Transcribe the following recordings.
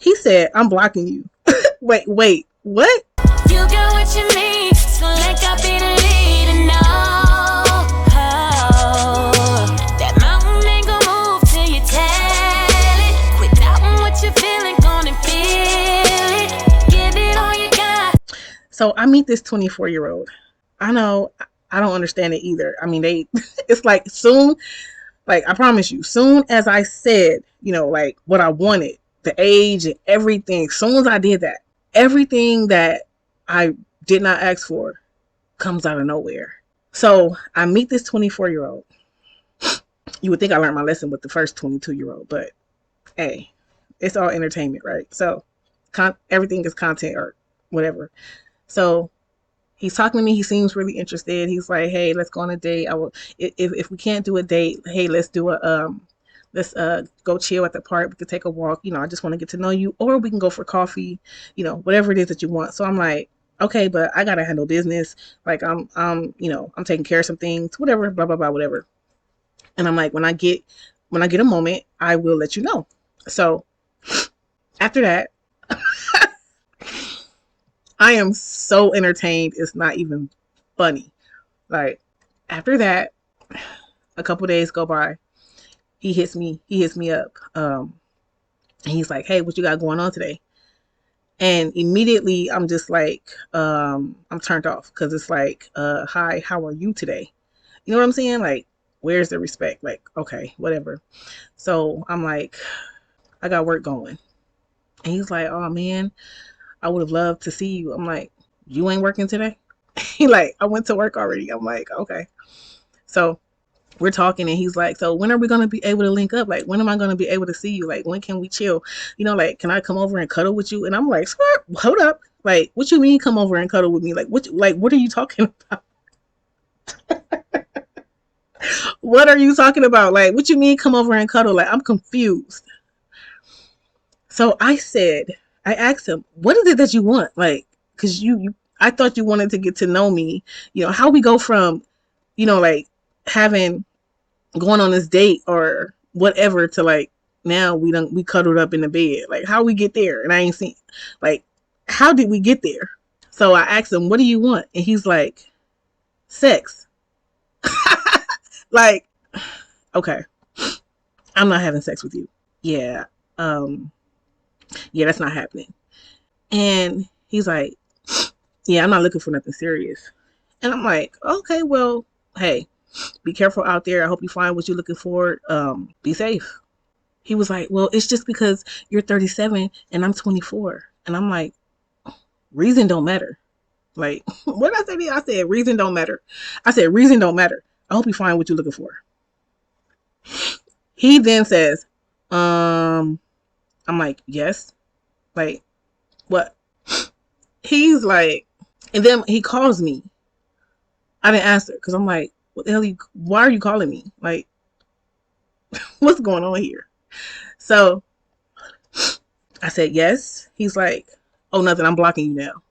He said, I'm blocking you. Wait, what? You got what you need, so let God be the leader now. Oh, that mountain ain't gonna move till you tell it. Quit doubting what you're feeling, gonna feel it. Give it all you got. So I meet this 24-year-old. I know I don't understand it either. I mean, it's like soon, like I promise you, soon as I said, like what I wanted, the age and everything, soon as I did that, everything that I did not ask for comes out of nowhere. So I meet this 24-year-old. You would think I learned my lesson with the first 22-year-old, but hey, it's all entertainment, right? So everything is content or whatever. So he's talking to me. He seems really interested. He's like, "Hey, let's go on a date. I will. If we can't do a date, hey, let's do let's go chill at the park. We could take a walk. I just want to get to know you, or we can go for coffee. Whatever it is that you want." So I'm like, "Okay, but I gotta handle business. Like I'm taking care of some things. Whatever, blah blah blah, whatever." And I'm like, when I get a moment, I will let you know. So after that. I am so entertained. It's not even funny. Like after that, a couple days go by. He hits me up. And he's like, "Hey, what you got going on today?" And immediately I'm just like, I'm turned off because it's like, "Hi, how are you today?" You know what I'm saying? Like, where's the respect? Like, okay, whatever. So I'm like, I got work going. And he's like, "Oh man, I would have loved to see you." I'm like, "You ain't working today?" He like, "I went to work already." I'm like, "Okay." So we're talking and he's like, "So when are we going to be able to link up? Like, when am I going to be able to see you? Like, when can we chill? Like, can I come over and cuddle with you?" And I'm like, "Hold up. Like, what you mean come over and cuddle with me? Like, what are you talking about?" What are you talking about? Like, what you mean come over and cuddle? Like, I'm confused. So I asked him, "What is it that you want?" Like, cause I thought you wanted to get to know me. How we go from, like going on this date or whatever to like, now we cuddled up in the bed. Like, how we get there? And I ain't seen, like, how did we get there? So I asked him, "What do you want?" And he's like, "Sex." Like, okay, I'm not having sex with you. Yeah. Yeah, that's not happening. And he's like, "Yeah, I'm not looking for nothing serious." And I'm like, "Okay, well, hey, be careful out there. I hope you find what you're looking for. Be safe." He was like, "Well, it's just because you're 37 and I'm 24. And I'm like, reason don't matter. Like, what did I say? I said, reason don't matter. I said, reason don't matter. I hope you find what you're looking for. He then says, I'm like, yes. Like, what? He's like, and then he calls me. I didn't answer because I'm like, what the hell? Why are you calling me? Like, what's going on here? So I said, yes. He's like, "Oh, nothing. I'm blocking you now."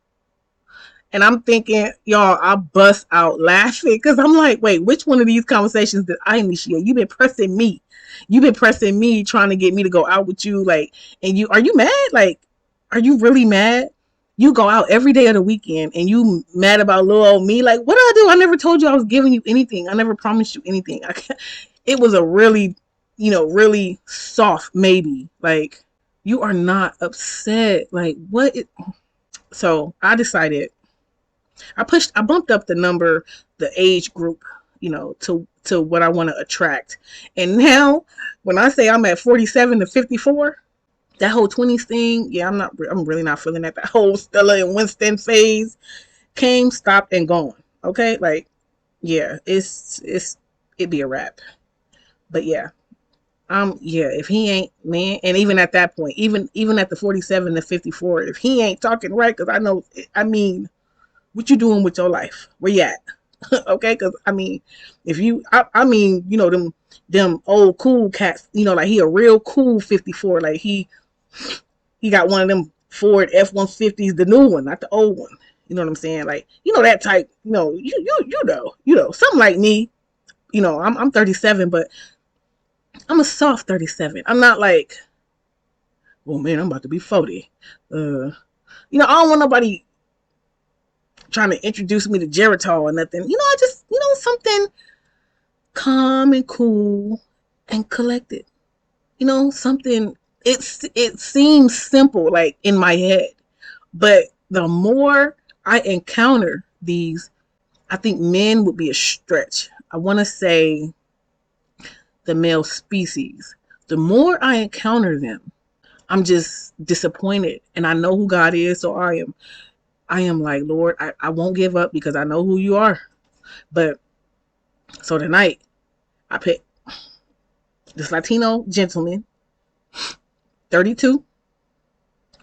And I'm thinking, y'all, I bust out laughing because I'm like, wait, which one of these conversations did I initiate? You've been pressing me. You've been pressing me, trying to get me to go out with you. Like, and are you mad? Like, are you really mad? You go out every day of the weekend and you mad about little old me. Like, what do I do? I never told you I was giving you anything. I never promised you anything. It was a really, really soft maybe. Like, you are not upset. Like, what? So I decided, I bumped up the number, the age group, to what I want to attract. And now when I say I'm at 47 to 54, that whole 20s thing, yeah, I'm really not feeling that. That whole Stella and Winston phase came, stopped, and gone. Okay? Like, yeah, it'd be a wrap. But yeah. Yeah, if he ain't, man, and even at that point, even at the 47 to 54, if he ain't talking right, because I mean, what you doing with your life? Where you at? Okay, because I mean, if you, I mean, them old cool cats, like he a real cool 54, like he got one of them Ford F-150s, the new one, not the old one. You know what I'm saying? Like, that type. Something like me. I'm 37, but I'm a soft 37. I'm not like Oh man, I'm about to be 40. I don't want nobody trying to introduce me to Geritol or nothing. I just, something calm and cool and collected. Something, it seems simple, like in my head. But the more I encounter these, I think men would be a stretch. I want to say the male species. The more I encounter them, I'm just disappointed. And I know who God is, so I am like, Lord, I won't give up because I know who you are. But so tonight, I picked this Latino gentleman, 32,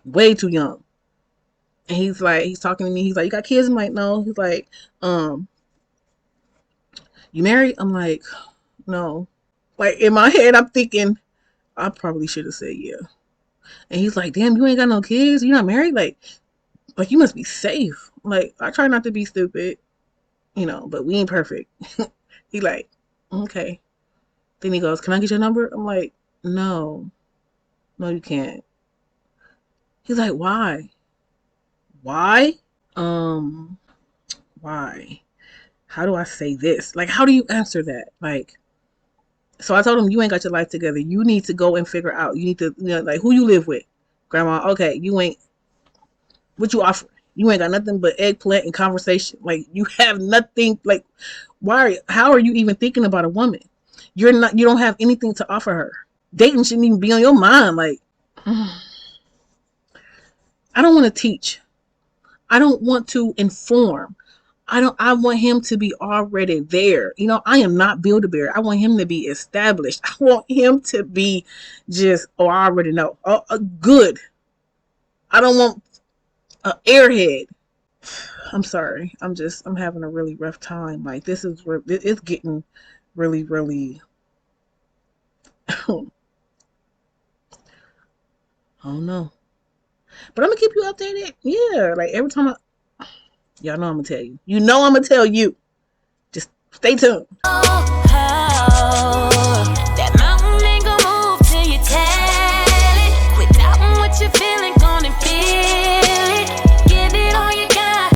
way too young. And he's talking to me. He's like, you got kids? I'm like, no. He's like, um, you married? I'm like, no. Like in my head, I'm thinking, I probably should have said yeah. And he's like, damn, you ain't got no kids? You're not married? Like you must be safe. Like, I try not to be stupid, but we ain't perfect. He like, okay. Then he goes, can I get your number? I'm like, no. No, you can't. He's like, why? Why? Um, why? How do I say this? Like, how do you answer that? Like, so I told him, you ain't got your life together. You need to go and figure out. You need to, like, who you live with. Grandma, okay, you ain't, what you offer? You ain't got nothing but eggplant and conversation. Like, you have nothing, like, how are you even thinking about a woman? You don't have anything to offer her. Dating shouldn't even be on your mind. Like, I don't want to teach. I don't want to inform. I want him to be already there. I am not Build-A-Bear. I want him to be established. I want him to be just, I already know. Good. I don't want an airhead. I'm sorry. I'm having a really rough time. Like, it's getting really, really, I don't know. But I'm gonna keep you updated. Yeah, like every time y'all know I'm gonna tell you. I'm gonna tell you. Just stay tuned.